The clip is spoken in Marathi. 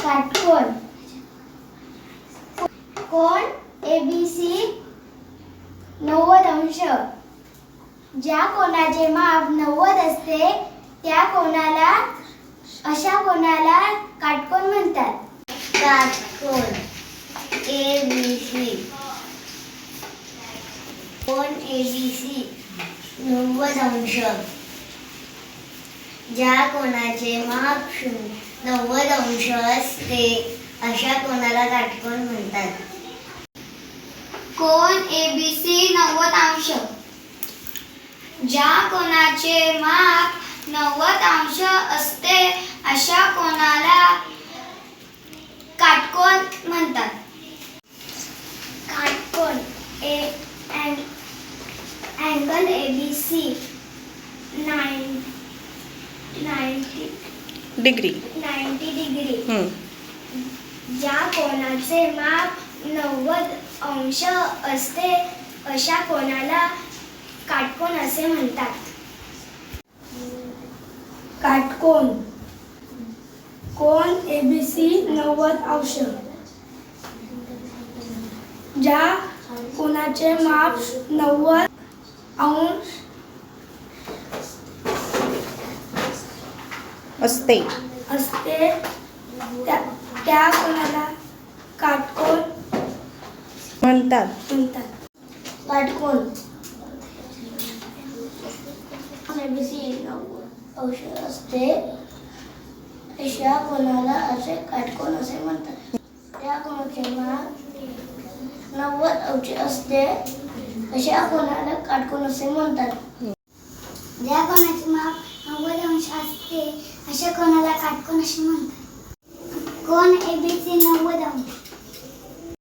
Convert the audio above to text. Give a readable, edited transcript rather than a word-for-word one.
काटकोन. कोन ABC 90 अंश. ज्या कोनाचे माप 90 असते त्या कोनाला अशा कोनाला काटकोन म्हणतात. काटकोन ABC. कोन ABC 90 अंश. ज्या कोनाचे माप 90 अंश असते अशा कोनाला काटकोन म्हणतात. कोन ABC 90 अंश. ज्या कोनाचे माप 90 अंश असते अशा कोनाला काटकोन म्हणतात. काटकोन अँगल ABC 90 डिग्री. ज्या कोनाचे माप 90 अंश असते अशा कोनाला काटकोन असे म्हणतात. काटकोन. कोन ABC 90 अंश. ज्या कोनाचे माप 90 अंश असते त्या कोनाला काटकोन म्हणतात. काटकोन ABC 90 अंश असते अशा कोनाला असे काटकोन असे म्हणतात. त्या कोनाचे माप 90 अंश असते अशा कोनाला काटकोन असे म्हणतात. ज्या कोनाचे माप 90 अंश असते अशा कोनाला काटकोन असे म्हणतात. कोन ABC 90 अंश.